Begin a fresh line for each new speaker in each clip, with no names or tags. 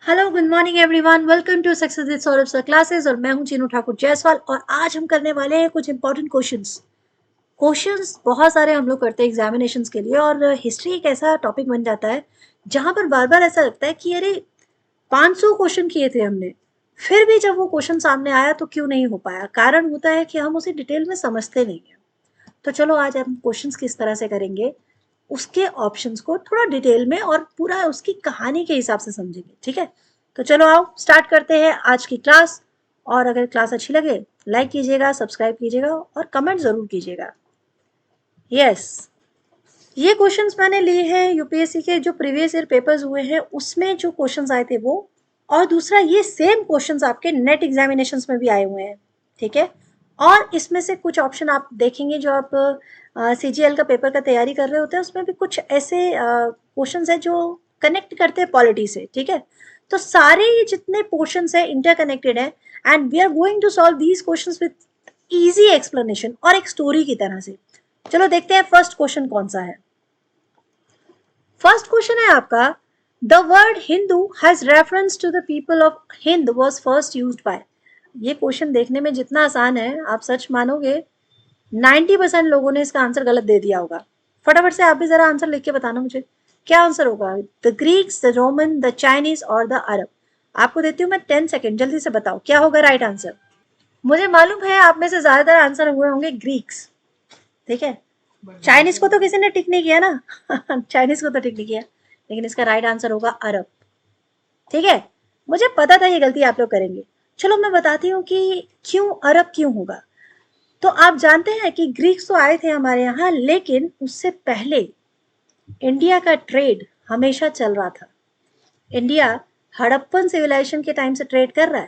Hello good morning everyone, welcome to success with Saurabh sir classes. और मैं हूं चीनू ठाकुर जायसवाल और आज हम करने वाले हैं कुछ इंपॉर्टेंट क्वेश्चंस। क्वेश्चंस बहुत सारे हम लोग करते हैं एग्जामिनेशंस के लिए, और हिस्ट्री एक ऐसा टॉपिक बन जाता है जहां पर बार बार ऐसा लगता है कि अरे 500 क्वेश्चन किए थे हमने, फिर भी जब वो क्वेश्चन सामने आया तो क्यों नहीं हो पाया। कारण होता है कि हम उसे डिटेल में समझते नहीं हैं। तो चलो आज हम क्वेश्चंस किस तरह से करेंगे, उसके ऑप्शंस को थोड़ा डिटेल में और पूरा उसकी कहानी के हिसाब से समझेंगे। ठीक है, तो चलो आओ स्टार्ट करते हैं आज की क्लास। और अगर क्लास अच्छी लगे लाइक कीजिएगा, सब्सक्राइब कीजिएगा और कमेंट जरूर कीजिएगा। यस, ये क्वेश्चंस मैंने लिए हैं यूपीएससी के जो प्रीवियस ईयर पेपर्स हुए हैं उसमें जो क्वेश्चंस आए थे वो, और दूसरा ये सेम क्वेश्चंस आपके नेट एग्जामिनेशंस में भी आए हुए हैं। ठीक है, और इसमें से कुछ ऑप्शन आप देखेंगे जो आप सीजीएल का पेपर का तैयारी कर रहे होते हैं, उसमें भी कुछ ऐसे क्वेश्चंस हैं जो कनेक्ट करते हैं पॉलिटी से। ठीक है, तो सारे ये जितने पोर्शंस है इंटरकनेक्टेड है, and we are going to solve these questions with easy explanation और एक स्टोरी की तरह से। चलो देखते हैं फर्स्ट क्वेश्चन कौन सा है। फर्स्ट क्वेश्चन है आपका, the word Hindu has reference to the people of Hind was first used by. ये क्वेश्चन देखने में जितना आसान है, आप सच मानोगे 90% लोगों ने इसका आंसर गलत दे दिया होगा। फटाफट से आप भी जरा आंसर लिख के बताना मुझे, क्या आंसर होगा? The Greeks, the Roman, the Chinese और द अरब। आपको देती हूँ मैं 10 सेकेंड, जल्दी से बताओ क्या होगा राइट आंसर। मुझे मालूम है आप में से ज्यादातर आंसर हुए होंगे ग्रीक्स। ठीक है, चाइनीज को तो किसी ने टिक नहीं किया ना चाइनीज को तो टिक नहीं किया, लेकिन इसका राइट आंसर होगा अरब। ठीक है, मुझे पता था ये गलती आप लोग करेंगे। चलो मैं बताती हूँ कि क्यों अरब क्यों होगा। तो आप जानते हैं कि ग्रीक्स तो आए थे हमारे यहाँ, लेकिन उससे पहले इंडिया का ट्रेड हमेशा चल रहा था। इंडिया हड़प्पन सिविलाइजेशन के टाइम से ट्रेड कर रहा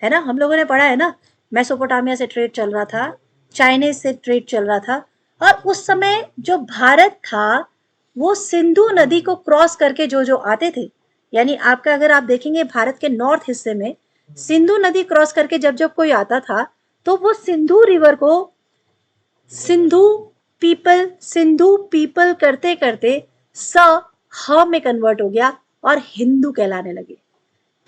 है ना। हम लोगों ने पढ़ा है ना, मेसोपोटामिया से ट्रेड चल रहा था, चाइनीज से ट्रेड चल रहा था। और उस समय जो भारत था वो सिंधु नदी को क्रॉस करके जो जो आते थे, यानी आपका अगर आप देखेंगे भारत के नॉर्थ हिस्से में सिंधु नदी क्रॉस करके जब जब कोई आता था तो वो सिंधु रिवर को सिंधु पीपल करते करते स ह में कन्वर्ट हो गया और हिंदू कहलाने लगे।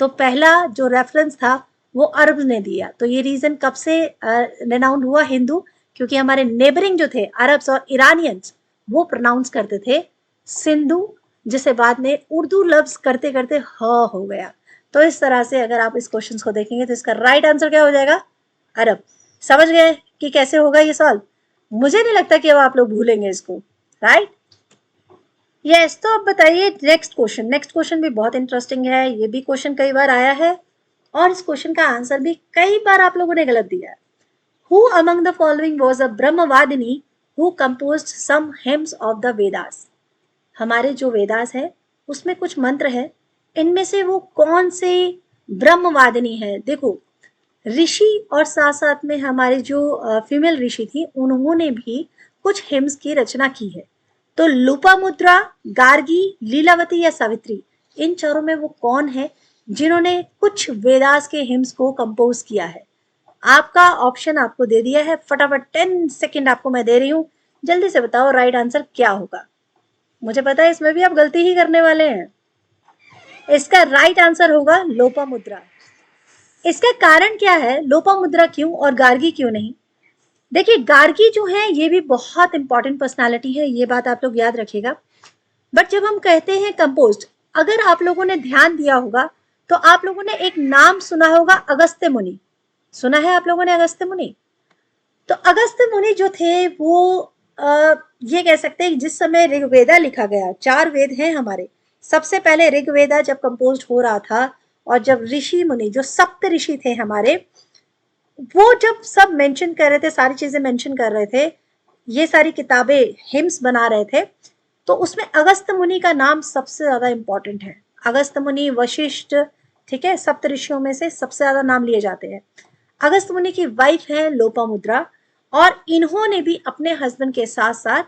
तो पहला जो रेफरेंस था वो अरब ने दिया। तो ये रीजन कब से रेनाउंड हुआ हिंदू, क्योंकि हमारे नेबरिंग जो थे अरब्स और ईरानियंस वो प्रोनाउंस करते थे सिंधु, जिसे बाद में उर्दू लफ्ज करते करते ह हो गया। तो इस तरह से अगर आप इस क्वेश्चन को देखेंगे तो इसका राइट आंसर क्या हो जाएगा? अरब। समझ गए कि कैसे होगा ये सवाल? मुझे नहीं लगता कि अब आप लोग भूलेंगे इसको, राइट? यस, तो अब बताइए नेक्स्ट क्वेश्चन। नेक्स्ट क्वेश्चन भी बहुत इंटरेस्टिंग है, ये भी क्वेश्चन कई बार आया है और इस क्वेश्चन का आंसर भी कई बार आप लोगों ने गलत दिया है। Who among the following was a brahmavadini who composed some hymns of the Vedas. हमारे जो वेदास है उसमें कुछ मंत्र है, इनमें से वो कौन से ब्रह्मवादिनी है? देखो, ऋषि और साथ साथ में हमारी जो फीमेल ऋषि थी उन्होंने भी कुछ हिम्स की रचना की है। तो लोपामुद्रा, गार्गी, लीलावती या सावित्री, इन चारों में वो कौन है जिन्होंने कुछ वेदास के हिम्स को कंपोज किया है? आपका ऑप्शन आपको दे दिया है, फटाफट 10 सेकेंड आपको मैं दे रही हूँ, जल्दी से बताओ राइट आंसर क्या होगा। मुझे पता है इसमें भी आप गलती ही करने वाले हैं। इसका राइट आंसर होगा लोपामुद्रा। इसका कारण क्या है, लोपामुद्रा क्यों और गार्गी क्यों नहीं? देखिए, गार्गी जो है ये भी बहुत इंपॉर्टेंट पर्सनालिटी है, ये बात आप लोग याद रखिएगा। बट जब हम कहते हैं कंपोस्ट, अगर आप लोगों ने ध्यान दिया होगा तो आप लोगों ने एक नाम सुना होगा, अगस्त्य मुनि। सुना है आप लोगों ने अगस्त्य मुनि? तो अगस्त्य मुनि जो थे वो ये कह सकते हैं जिस समय ऋग्वेदा लिखा गया, 4 वेद हैं हमारे, सबसे पहले ऋग्वेदा जब कंपोज हो रहा था और जब ऋषि मुनि जो सप्त ऋषि थे हमारे, वो जब सब मेंशन कर रहे थे, सारी चीजें मेंशन कर रहे थे, ये सारी किताबें हिम्स बना रहे थे, तो उसमें अगस्त्य मुनि का नाम सबसे ज्यादा इंपॉर्टेंट है। अगस्त्य मुनि, वशिष्ठ, ठीक है, सप्त ऋषियों में से सबसे ज्यादा नाम लिए जाते हैं। अगस्त्य मुनि की वाइफ है लोपामुद्रा, और इन्होंने भी अपने हस्बैंड के साथ साथ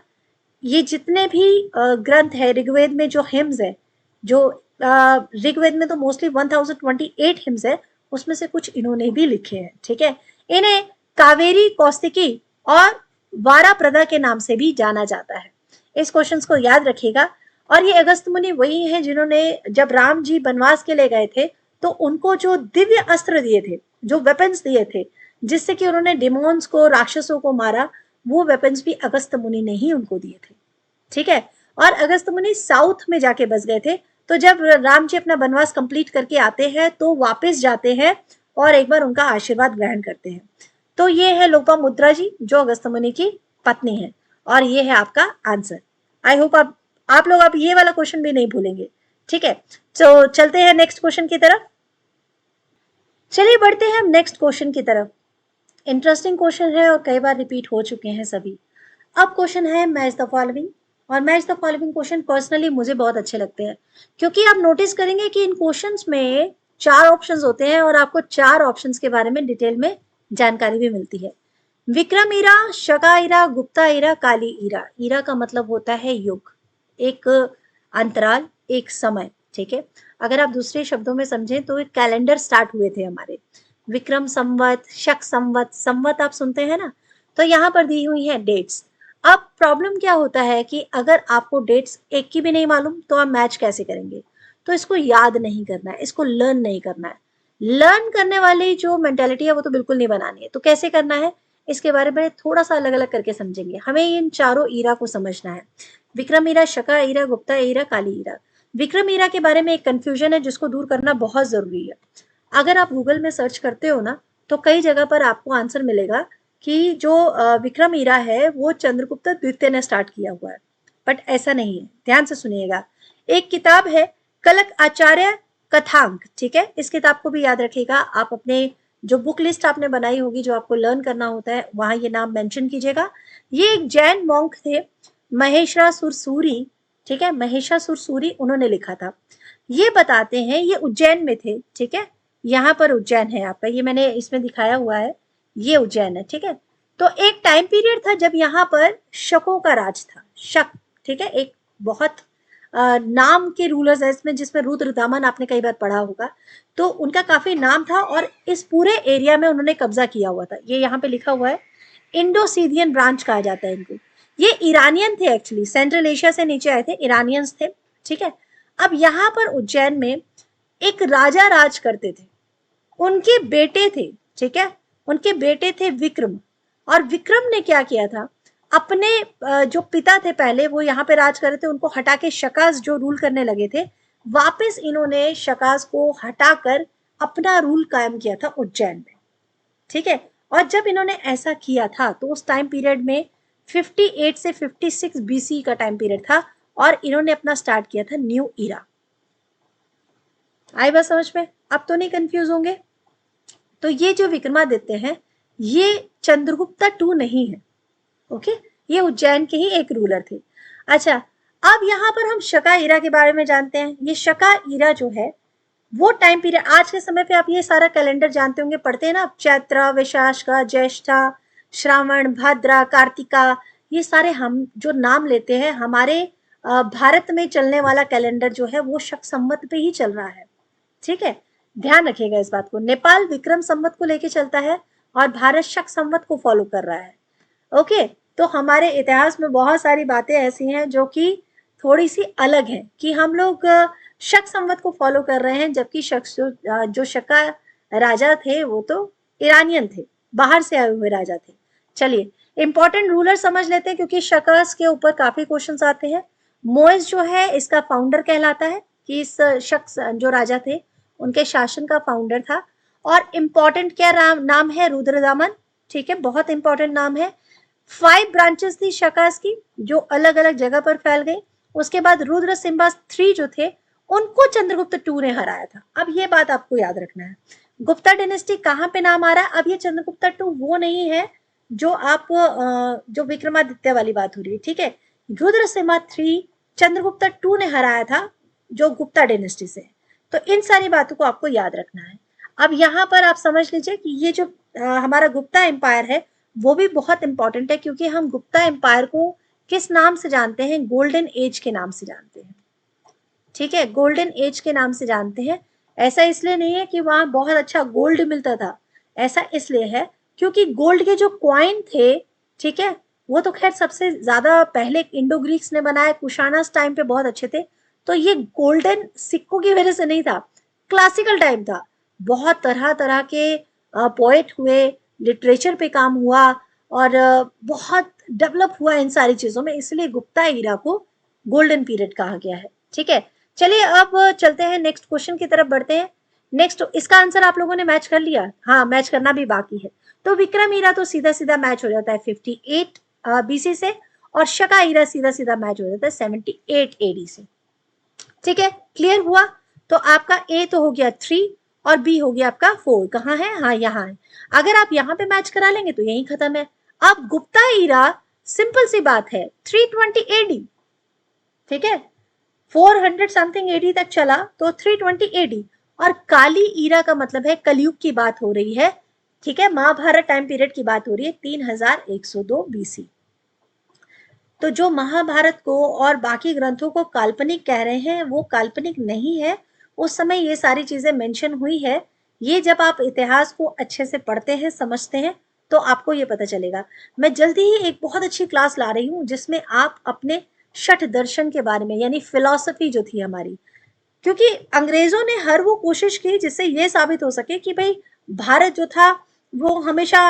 ये जितने भी ग्रंथ है ऋग्वेद में, जो हिम्स है, जो ऋग्वेद में तो मोस्टली 1028 हिम्स है, उसमें से कुछ इन्होंने भी लिखे हैं। ठीक है, इन्हें कावेरी कौस्तिकी और वारा प्रदा के नाम से भी जाना जाता है। इस क्वेश्चन को याद रखिएगा। और ये अगस्त मुनि वही हैं जिन्होंने जब राम जी वनवास के लिए गए थे तो उनको जो दिव्य अस्त्र दिए थे, जो वेपन्स दिए थे जिससे कि उन्होंने डिमोन्स को, राक्षसों को मारा, वो वेपन्स भी अगस्त मुनि ने ही उनको दिए थे। ठीक है। और अगस्त मुनि साउथ में जाके बस गए थे, तो जब राम जी अपना वनवास कंप्लीट करके आते हैं तो वापस जाते हैं और एक बार उनका आशीर्वाद ग्रहण करते हैं। तो ये है लोपामुद्रा जी जो अगस्त मुनि की पत्नी है, और ये है आपका आंसर। आई होप आप लोग अब ये वाला क्वेश्चन भी नहीं भूलेंगे। ठीक है, तो चलते हैं नेक्स्ट क्वेश्चन की तरफ। चलिए बढ़ते हैं हम नेक्स्ट क्वेश्चन की तरफ। इंटरेस्टिंग क्वेश्चन है और कई बार रिपीट हो चुके हैं सभी। अब क्वेश्चन है मैच द फॉलोइंग, और match the following question personally मुझे बहुत अच्छे लगते हैं, क्योंकि आप नोटिस करेंगे कि इन क्वेश्चंस में 4 ऑप्शंस होते हैं और आपको 4 ऑप्शंस के बारे में डिटेल में जानकारी भी मिलती है। विक्रम ईरा, शका ईरा, गुप्ता ईरा, काली ईरा। ईरा का मतलब होता है युग, एक अंतराल, एक समय। ठीक है, अगर आप दूसरे शब्दों में समझें तो एक कैलेंडर स्टार्ट हुए थे हमारे, विक्रम संवत, शक संवत, संवत आप सुनते हैं ना, तो यहाँ पर दी हुई है डेट्स। अब प्रॉब्लम क्या होता है कि अगर आपको डेट्स एक की भी नहीं मालूम तो आप मैच कैसे करेंगे? तो इसको याद नहीं करना है, इसको लर्न नहीं करना है। लर्न करने वाली जो मेंटेलिटी है वो तो बिल्कुल नहीं बनानी है। तो कैसे करना है इसके बारे में थोड़ा सा अलग अलग करके समझेंगे। हमें इन चारों ईरा को समझना है, विक्रम ईरा, शका ईरा, गुप्ता ईरा, काली ईरा। विक्रम ईरा के बारे में एक कंफ्यूजन है जिसको दूर करना बहुत जरूरी है। अगर आप गूगल में सर्च करते हो ना तो कई जगह पर आपको आंसर मिलेगा कि जो विक्रम ईरा है वो चंद्रगुप्त द्वितीय ने स्टार्ट किया हुआ है, बट ऐसा नहीं है। ध्यान से सुनिएगा, एक किताब है कलक आचार्य कथांक। ठीक है, इस किताब को भी याद रखिएगा। आप अपने जो बुक लिस्ट आपने बनाई होगी, जो आपको लर्न करना होता है, वहां ये नाम मेंशन कीजिएगा। ये एक जैन मॉन्क थे, महेश्वरासुर सूरी। ठीक है, महेशासुर सूरी उन्होंने लिखा था। ये बताते हैं, ये उज्जैन में थे। ठीक है, यहाँ पर उज्जैन है आपका, ये मैंने इसमें दिखाया हुआ है, ये उज्जैन है। ठीक है, तो एक टाइम पीरियड था जब यहाँ पर शकों का राज था। शक, ठीक है, एक बहुत नाम के रूलर्स है इसमें, जिसमें रुद्रदामन आपने कई बार पढ़ा होगा, तो उनका काफी नाम था और इस पूरे एरिया में उन्होंने कब्जा किया हुआ था। ये यहाँ पे लिखा हुआ है, इंडोसीडियन ब्रांच कहा जाता है इनको। ये ईरानियन थे, एक्चुअली सेंट्रल एशिया से नीचे आए थे, ईरानियंस थे। ठीक है, अब यहाँ पर उज्जैन में एक राजा राज करते थे, उनके बेटे थे। ठीक है, उनके बेटे थे विक्रम, और विक्रम ने क्या किया था, अपने जो पिता थे पहले वो यहाँ पे राज कर रहे थे, उनको हटा के शकास जो रूल करने लगे थे, वापस इन्होंने शकास को हटाकर अपना रूल कायम किया था उज्जैन में। ठीक है, और जब इन्होंने ऐसा किया था तो उस टाइम पीरियड में 58 से 56 बीसी का टाइम पीरियड था, और इन्होंने अपना स्टार्ट किया था न्यू ईरा। आई बात समझ में? अब तो नहीं कंफ्यूज होंगे? तो ये जो विक्रमादित्य हैं ये चंद्रगुप्ता टू नहीं है। ओके, ये उज्जैन के ही एक रूलर थे। अच्छा, अब यहाँ पर हम शका ईरा के बारे में जानते हैं। ये शका ईरा जो है वो टाइम पीरियड, आज के समय पे आप ये सारा कैलेंडर जानते होंगे, पढ़ते हैं ना, चैत्र, वैशाखा, ज्येष्ठा, श्रावण, भाद्रा, कार्तिका, ये सारे हम जो नाम लेते हैं, हमारे भारत में चलने वाला कैलेंडर जो है वो शक संवत पे ही चल रहा है। ठीक है, ध्यान रखिएगा इस बात को। नेपाल विक्रम संवत को लेके चलता है और भारत शक संवत को फॉलो कर रहा है। ओके, तो हमारे इतिहास में बहुत सारी बातें ऐसी हैं जो कि थोड़ी सी अलग है, कि हम लोग शक संवत को फॉलो कर रहे हैं, जबकि जो शका राजा थे वो तो ईरानियन थे, बाहर से आए हुए राजा थे। चलिए इंपॉर्टेंट रूलर समझ लेते हैं, क्योंकि शकास के ऊपर काफी क्वेश्चंस आते हैं। मोइज जो है इसका फाउंडर कहलाता है, कि इस शख्स जो राजा थे उनके शासन का फाउंडर था। और इम्पॉर्टेंट क्या नाम है, रुद्रदामन। ठीक है, बहुत इंपॉर्टेंट नाम है। 5 ब्रांचेस थी शकास की जो अलग अलग जगह पर फैल गई। उसके बाद रुद्र सिम्हा 3 जो थे उनको चंद्रगुप्त 2 ने हराया था। अब ये बात आपको याद रखना है। गुप्ता डायनेस्टी कहाँ पे नाम आ रहा है, अब ये चंद्रगुप्त 2 वो नहीं है जो आप जो विक्रमादित्य वाली बात हो रही है। ठीक है, रुद्र सिम्हा 3 चंद्रगुप्त 2 ने हराया था जो गुप्ता डायनेस्टी से। तो इन सारी बातों को आपको याद रखना है। अब यहाँ पर आप समझ लीजिए कि ये जो हमारा गुप्ता एम्पायर है वो भी बहुत इंपॉर्टेंट है, क्योंकि हम गुप्ता एम्पायर को किस नाम से जानते हैं, गोल्डन एज के नाम से जानते हैं। ठीक है, गोल्डन एज के नाम से जानते हैं। ऐसा इसलिए नहीं है कि वहां बहुत अच्छा गोल्ड मिलता था, ऐसा इसलिए है क्योंकि गोल्ड के जो कॉइन थे, ठीक है, वो तो खैर सबसे ज्यादा पहले इंडो ग्रीक्स ने बनाए, कुशानास टाइम पे बहुत अच्छे थे। तो ये गोल्डन सिक्कों की वजह से नहीं था, क्लासिकल टाइम था, बहुत तरह तरह के पोएट हुए, लिटरेचर पे काम हुआ, और बहुत डेवलप हुआ इन सारी चीजों में, इसलिए गुप्ता ईरा को गोल्डन पीरियड कहा गया है। ठीक है, चलिए अब चलते हैं नेक्स्ट क्वेश्चन की तरफ बढ़ते हैं। नेक्स्ट, इसका आंसर आप लोगों ने मैच कर लिया? हाँ, मैच करना भी बाकी है। तो विक्रम ईरा तो सीधा सीधा मैच हो जाता है 58 बीसी से, और शका ईरा सीधा सीधा मैच हो जाता है 78 एडी से। ठीक है, क्लियर हुआ? तो आपका ए तो हो गया 3 और बी हो गया आपका 4। कहाँ है? हाँ, यहाँ है। अगर आप यहाँ पे मैच करा लेंगे तो यही खत्म है। अब गुप्ता ईरा, सिंपल सी बात है, 320 एडी। ठीक है, 400 समथिंग एडी तक चला तो 320 एडी। और काली ईरा का मतलब है कलयुग की बात हो रही है। ठीक है, महाभारत टाइम पीरियड की बात हो रही है, 3102 बीसी। तो जो महाभारत को और बाकी ग्रंथों को काल्पनिक कह रहे हैं, वो काल्पनिक नहीं है। उस समय ये सारी चीजें मेंशन हुई है। ये जब आप इतिहास को अच्छे से पढ़ते हैं, समझते हैं, तो आपको ये पता चलेगा। मैं जल्दी ही एक बहुत अच्छी क्लास ला रही हूँ जिसमें आप अपने शठ दर्शन के बारे में, यानी फिलॉसफी जो थी हमारी, क्योंकि अंग्रेजों ने हर वो कोशिश की जिससे ये साबित हो सके कि भाई भारत जो था वो हमेशा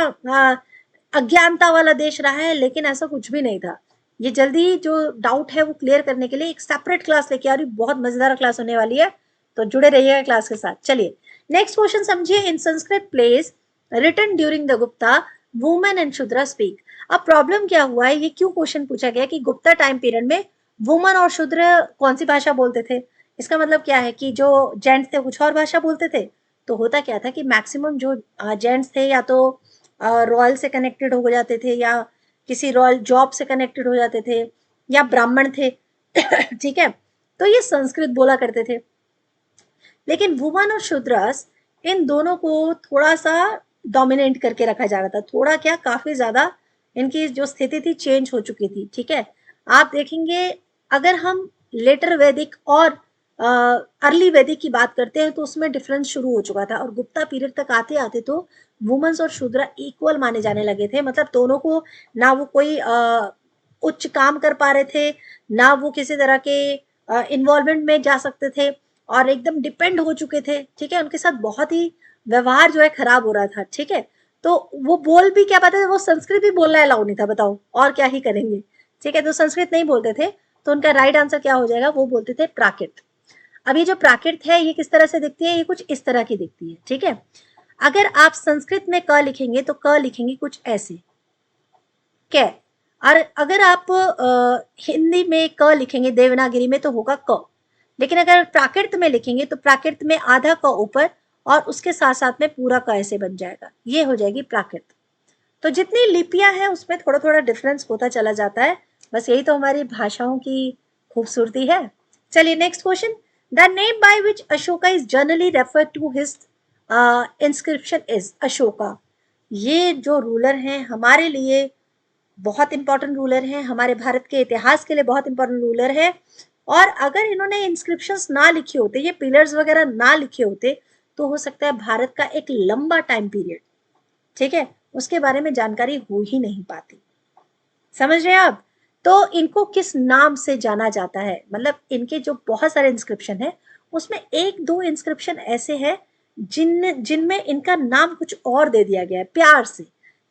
अज्ञानता वाला देश रहा है, लेकिन ऐसा कुछ भी नहीं था। ये जल्दी जो डाउट है वो क्लियर करने के लिए एक सेपरेट क्लास लेके आ रही हूँ, बहुत मजेदार क्लास होने वाली है, तो जुड़े रहिएगा क्लास के साथ। चलिए नेक्स्ट क्वेश्चन समझिए। In Sanskrit plays written during the Gupta, women and Shudra speak. अब प्रॉब्लम क्या हुआ है, ये क्यों क्वेश्चन पूछा गया कि गुप्ता टाइम पीरियड में वुमन और शूद्र कौन सी भाषा बोलते थे? इसका मतलब क्या है कि जो जेंट्स थे कुछ और भाषा बोलते थे। तो होता क्या था कि मैक्सिमम जो जेंट्स थे या तो रॉयल से कनेक्टेड हो जाते थे, या किसी रॉयल जॉब से कनेक्टेड हो जाते थे, या ब्राह्मण थे। ठीक है, तो ये संस्कृत बोला करते थे। लेकिन वुमन और शूद्रस, इन दोनों को थोड़ा सा डोमिनेट करके रखा जा रहा था। थोड़ा क्या, काफी ज्यादा इनकी जो स्थिति थी चेंज हो चुकी थी। ठीक है, आप देखेंगे अगर हम लेटर वैदिक और अर्ली वैदिक की बात करते हैं तो उसमें डिफरेंस शुरू हो चुका था, और गुप्ता पीरियड तक आते आते तो वुमेन्स और शूद्र इक्वल माने जाने लगे थे। मतलब दोनों को ना वो कोई उच्च काम कर पा रहे थे, ना वो किसी तरह के इन्वॉल्वमेंट में जा सकते थे, और एकदम डिपेंड हो चुके थे। ठीक है, उनके साथ बहुत ही व्यवहार जो है खराब हो रहा था। ठीक है, तो वो बोल भी क्या पाते थे, वो संस्कृत भी बोलना अलाउ नहीं था, बताओ और क्या ही करेंगे। ठीक है, तो संस्कृत नहीं बोलते थे, तो उनका राइट आंसर क्या हो जाएगा, वो बोलते थे प्राकृत। अब ये जो प्राकृत है ये किस तरह से दिखती है, ये कुछ इस तरह की दिखती है। ठीक है, अगर आप संस्कृत में क लिखेंगे तो क लिखेंगे कुछ ऐसे, कै। और अगर आप हिंदी में क लिखेंगे देवनागरी में तो होगा क। लेकिन अगर प्राकृत में लिखेंगे तो प्राकृत में आधा क ऊपर और उसके साथ साथ में पूरा क ऐसे बन जाएगा, ये हो जाएगी प्राकृत। तो जितनी लिपियां हैं उसमें थोड़ा थोड़ा डिफरेंस होता चला जाता है, बस यही तो हमारी भाषाओं की खूबसूरती है। चलिए next question. The name by which Ashoka is generally refer to his inscription is Ashoka. ये जो रूलर हैं हमारे लिए बहुत इंपॉर्टेंट रूलर हैं, हमारे भारत के इतिहास के लिए बहुत इंपॉर्टेंट रूलर है। और अगर इन्होंने इंस्क्रिप्शंस ना लिखे होते, ये पिलर्स वगैरह ना लिखे होते, तो हो सकता है भारत का एक लंबा टाइम पीरियड, ठीक है, उसके बारे में जानकारी हो ही नहीं पाती। समझ रहे हैं आप? तो इनको किस नाम से जाना जाता है, मतलब इनके जो बहुत सारे इंस्क्रिप्शन है उसमें एक दो इंस्क्रिप्शन ऐसे हैं जिनमें इनका नाम कुछ और दे दिया गया है प्यार से।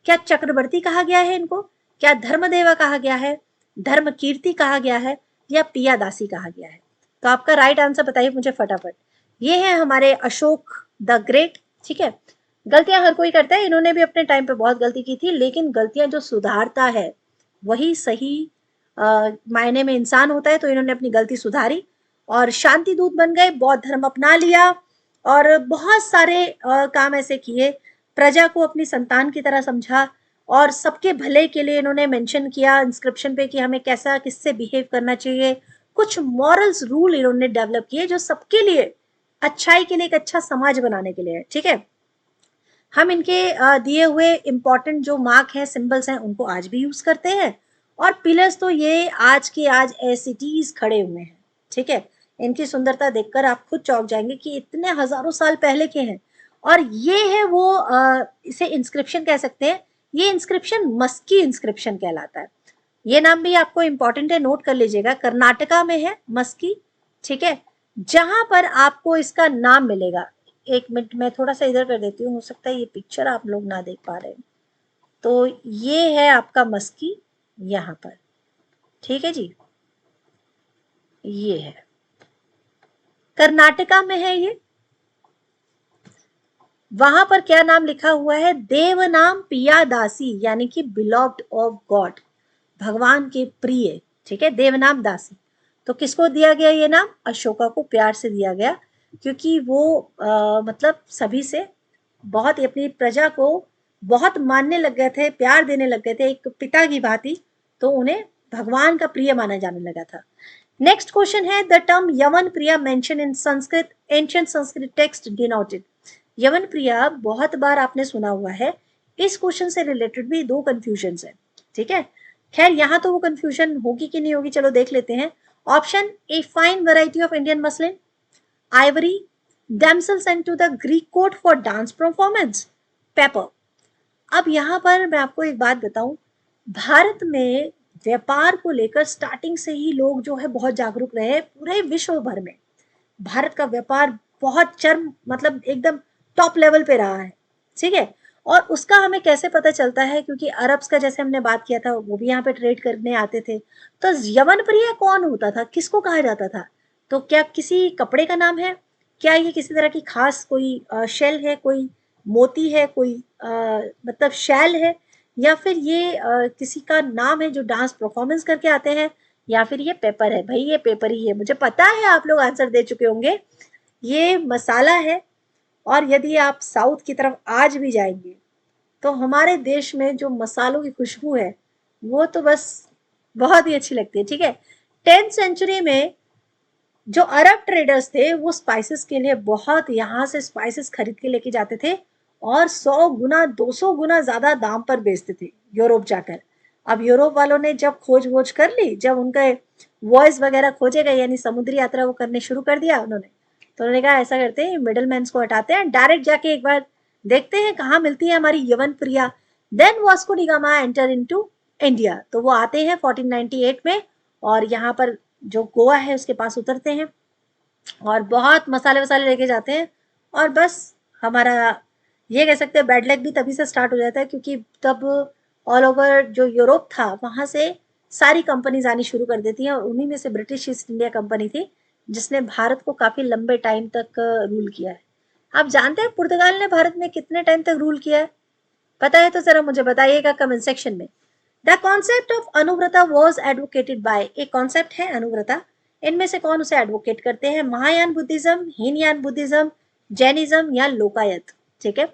क्या चक्रवर्ती कहा गया है इनको, क्या धर्मदेवा कहा गया है, धर्म कीर्ति कहा गया है, या पियादासी कहा गया है? तो आपका राइट आंसर बताइए मुझे फटाफट। ये है हमारे अशोक द ग्रेट। ठीक है, गलतियां हर कोई करता है, इन्होंने भी अपने टाइम पे बहुत गलती की थी, लेकिन गलतियां जो सुधारता है वही सही मायने में इंसान होता है। तो इन्होंने अपनी गलती सुधारी और शांति दूत बन गए, बौद्ध धर्म अपना लिया, और बहुत सारे काम ऐसे किए, प्रजा को अपनी संतान की तरह समझा, और सबके भले के लिए इन्होंने मेंशन किया इंस्क्रिप्शन पे कि हमें कैसा किससे बिहेव करना चाहिए। कुछ मॉरल्स रूल इन्होंने डेवलप किए जो सबके लिए अच्छाई के लिए, एक अच्छा समाज बनाने के लिए है। ठीक है, हम इनके दिए हुए इंपॉर्टेंट जो मार्क है, सिंबल्स हैं, उनको आज भी यूज करते हैं। और पिलर्स तो ये आज के आज एज इट इज खड़े हुए हैं। ठीक है, इनकी सुंदरता देखकर आप खुद चौंक जाएंगे कि इतने हजारों साल पहले के हैं। और ये है वो इसे इंस्क्रिप्शन कह सकते हैं। ये इंस्क्रिप्शन मस्की इंस्क्रिप्शन कहलाता है। ये नाम भी आपको इंपॉर्टेंट है, नोट कर लीजिएगा। कर्नाटका में है मस्की, ठीक है, जहां पर आपको इसका नाम मिलेगा। एक मिनट मैं थोड़ा सा इधर कर देती हूँ, हो सकता है ये पिक्चर आप लोग ना देख पा रहे हैं। तो ये है आपका मस्की यहाँ पर, ठीक है जी, ये है कर्नाटका में है ये। वहां पर क्या नाम लिखा हुआ है, देवनाम पियादासी, यानी कि बिलॉव्ड ऑफ गॉड, भगवान के प्रिय, ठीक है, देवनाम दासी। तो किसको दिया गया ये नाम, अशोका को प्यार से दिया गया, क्योंकि वो मतलब सभी से बहुत ही अपनी प्रजा को बहुत मानने लग गए थे, प्यार देने लग गए थे एक पिता की भांति, तो उन्हें भगवान का प्रिय माना जाने लगा था। नेक्स्ट क्वेश्चन है, the term Yavanapriya mentioned in Sanskrit ancient Sanskrit text denoted. Yavanapriya बहुत बार आपने सुना हुआ है, इस क्वेश्चन से रिलेटेड भी दो कंफ्यूजन है, ठीक है। खैर यहाँ तो वो कंफ्यूजन होगी कि नहीं होगी, चलो देख लेते हैं। Option A, fine variety of Indian muslin, Ivory, damsel sent to the Greek court for dance performance, paper. अब यहाँ पर मैं आपको एक बात बताऊं, भारत में व्यापार को लेकर स्टार्टिंग से ही लोग जो है बहुत जागरूक रहे हैं। पूरे विश्व भर में भारत का व्यापार बहुत चरम मतलब एकदम टॉप लेवल पे रहा है, ठीक है। और उसका हमें कैसे पता चलता है, क्योंकि अरब्स का जैसे हमने बात किया था, वो भी यहाँ पे ट्रेड करने आते थे। तो यवन प्रिय कौन होता था, किसको कहा जाता था, तो क्या किसी कपड़े का नाम है, क्या ये किसी तरह की खास कोई शेल है, कोई मोती है, कोई मतलब शैल है, या फिर ये किसी का नाम है जो डांस परफॉर्मेंस करके आते हैं, या फिर ये पेपर है। भाई ये पेपर ही है, मुझे पता है आप लोग आंसर दे चुके होंगे, ये मसाला है। और यदि आप साउथ की तरफ आज भी जाएंगे तो हमारे देश में जो मसालों की खुशबू है वो तो बस बहुत ही अच्छी लगती है, ठीक है। 10th सेंचुरी में जो अरब ट्रेडर्स थे वो स्पाइसेस के लिए बहुत यहाँ से स्पाइसेस खरीद के लेके जाते थे, और 100 गुना 200 गुना ज्यादा दाम पर बेचते थे यूरोप जाकर। अब यूरोप वालों ने जब खोज वोज कर ली, जब उनके वॉइस वगैरह खोजे गए, यानी समुद्री यात्रा वो करने शुरू कर दिया उन्होंने, तो उन्होंने कहा ऐसा करते हैं मिडल मैन को हटाते हैं, डायरेक्ट जाके एक बार देखते हैं कहाँ मिलती है हमारी Yavanapriya. Then Vasco da Gama enter into India. तो वो आते हैं 1498 में, और यहाँ पर जो गोवा है उसके पास उतरते हैं, और बहुत मसाले वसाले लेके जाते हैं। और बस हमारा ये कह सकते हैं बैड लक भी तभी से स्टार्ट हो जाता है, क्योंकि तब ऑल ओवर जो यूरोप था वहां से सारी कंपनीज आनी शुरू कर देती हैं, और उन्हीं में से ब्रिटिश ईस्ट इंडिया कंपनी थी जिसने भारत को काफी लंबे टाइम तक रूल किया है। आप जानते हैं पुर्तगाल ने भारत में कितने टाइम तक रूल किया है, पता है तो जरा मुझे बताइएगा कमेंट सेक्शन में। The concept of Anuvrata was advocated by, एक कॉन्सेप्ट है अनुव्रता, इनमें से कौन उसे एडवोकेट करते हैं, Mahayana Buddhism, Hinayana Buddhism, Jainism या लोकायत, ठीक है।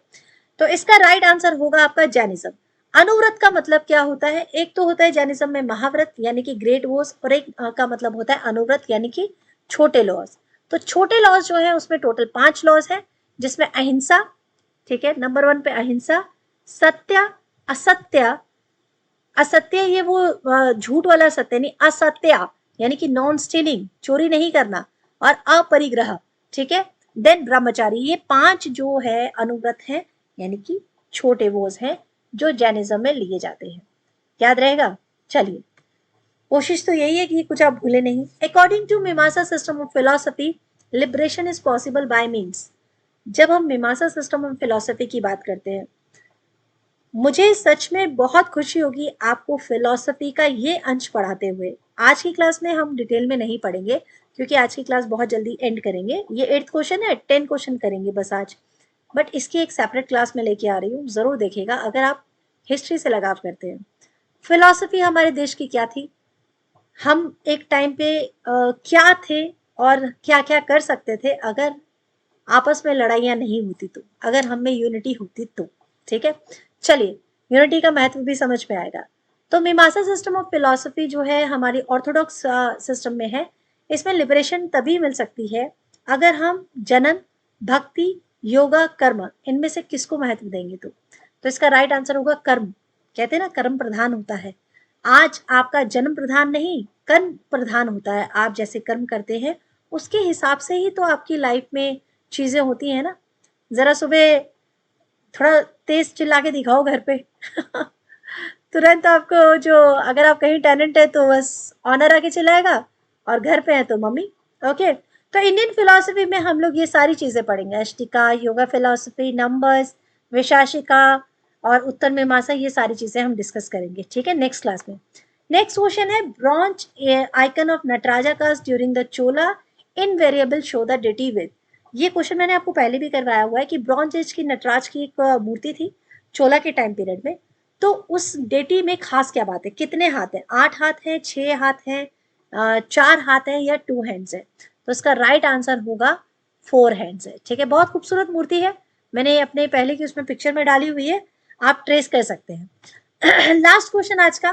तो इसका राइट आंसर होगा आपका जैनिज्म। अनुव्रत का मतलब क्या होता है, एक तो होता है जैनिज्म में महाव्रत यानी कि ग्रेट वॉर्स, और एक का मतलब होता है अनुव्रत यानी कि छोटे लॉज। तो छोटे लॉज जो है उसमें टोटल 5 लॉज है, जिसमें अहिंसा, ठीक है, नंबर 1 पे अहिंसा, सत्य, असत्य, असत्य ये वो झूठ वाला सत्य नहीं, असत्य यानी कि नॉन स्टीलिंग, चोरी नहीं करना, और अपरिग्रह, ठीक है। देन ब्रह्मचारी, ये 5 जो है अनुव्रत है, यानी कि छोटे वोज हैं जो जैनिज्म में लिए जाते हैं। याद रहेगा, चलिए कोशिश तो यही है कि कुछ आप भूले नहीं। अकॉर्डिंग टू मीमांसा system of philosophy, liberation is possible by means. जब हम मीमांसा सिस्टम ऑफ फिलोसफी की बात करते हैं, मुझे सच में बहुत खुशी होगी आपको फिलॉसफी का ये अंश पढ़ाते हुए। आज की क्लास में हम डिटेल में नहीं पढ़ेंगे, क्योंकि आज की क्लास बहुत जल्दी एंड करेंगे। ये 8th क्वेश्चन है, 10 क्वेश्चन करेंगे बस आज, बट इसकी एक सेपरेट क्लास में लेके आ रही हूँ, जरूर देखिएगा अगर आप हिस्ट्री से लगाव करते हैं। फिलॉसफी हमारे देश की क्या थी, हम एक टाइम पे क्या थे और क्या क्या कर सकते थे अगर आपस में लड़ाइयाँ नहीं होती तो, अगर हम में यूनिटी होती तो, ठीक है। चलिए यूनिटी का महत्व भी समझ में आएगा। तो मीमांसा सिस्टम ऑफ फिलॉसफी जो है हमारी ऑर्थोडॉक्स सिस्टम में है, इसमें लिबरेशन तभी मिल सकती है अगर हम जनन, भक्ति, योगा, कर्म, इनमें से किसको महत्व देंगे। तो इसका राइट आंसर होगा कर्म। कहते हैं ना कर्म प्रधान होता है, आज आपका जन्म प्रधान नहीं कर्म प्रधान होता है। आप जैसे कर्म करते हैं उसके हिसाब से ही तो आपकी लाइफ में चीजें होती हैं ना। जरा सुबह थोड़ा तेज चिल्ला के दिखाओ घर पे तुरंत आपको जो, अगर आप कहीं टेनेंट है तो बस ऑनर आके चलाएगा, और घर पे है तो मम्मी। ओके, तो इंडियन फिलोसफी में हम लोग ये सारी चीजें पढ़ेंगे, अष्टिका, योगा फिलोसफी, नंबर्स, विशाशिका और उत्तर मीमांसा, ये सारी चीजें हम डिस्कस करेंगे, ठीक है, नेक्स्ट क्लास में। नेक्स्ट क्वेश्चन है, bronze icon of Nataraja cast during the Chola invariable show the deity with. ये क्वेश्चन मैंने आपको पहले भी करवाया हुआ है कि ब्रॉन्ज एज की नटराज की एक मूर्ति थी चोला के टाइम पीरियड में, तो उस डेटी में खास क्या बात है, कितने हाथ है, 8 हाथ है, 6 हाथ है, 4 हाथ है या 2 हैंड्स है? तो इसका राइट आंसर होगा 4 हैंड्स है, ठीक है। बहुत खूबसूरत मूर्ति है, मैंने अपने पहले की उसमें पिक्चर में डाली हुई है, आप ट्रेस कर सकते हैं। लास्ट क्वेश्चन आज का,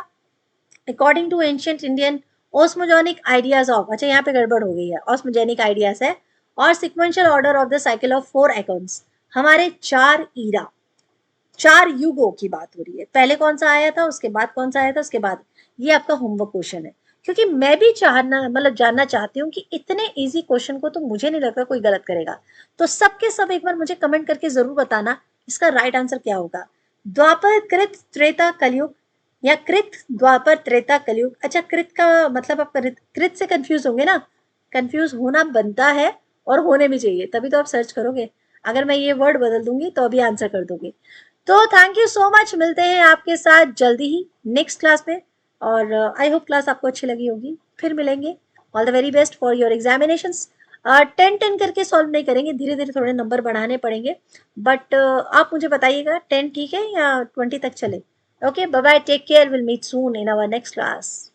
according to ancient Indian cosmogonic ideas of, अच्छा यहाँ पे गड़बड़ हो गई है, ऑस्मोजेनिक आइडियाज है और sequential order of the cycle of 4 icons, हमारे 4 ईरा, 4 युगों की बात हो रही है, पहले कौन सा आया था, उसके बाद कौन सा आया था, उसके बाद, ये आपका होमवर्क क्वेश्चन है, क्योंकि मैं भी चाहना मतलब जानना चाहती हूँ कि इतने इजी क्वेश्चन को तो मुझे नहीं लगता कोई गलत करेगा। तो सबके सब एक बार मुझे कमेंट करके जरूर बताना इसका राइट आंसर क्या होगा, द्वापर, कृत, त्रेता, कलयुग, या कृत, द्वापर, त्रेता, कलयुग। अच्छा, कृत का मतलब आप कृत से कंफ्यूज होंगे ना, कंफ्यूज होना बनता है और होने भी चाहिए, तभी तो आप सर्च करोगे, अगर मैं ये वर्ड बदल दूंगी तो अभी आंसर कर दोगे। तो थैंक यू सो मच, मिलते हैं आपके साथ जल्दी ही नेक्स्ट क्लास में, और आई होप क्लास आपको अच्छी लगी होगी, फिर मिलेंगे। All the very best for your examinations. 10-10 करके सॉल्व नहीं करेंगे, धीरे धीरे थोड़े नंबर बढ़ाने पड़ेंगे, बट आप मुझे बताइएगा 10 ठीक है या 20 तक चले। Okay, bye bye, take care, will meet soon in our next class.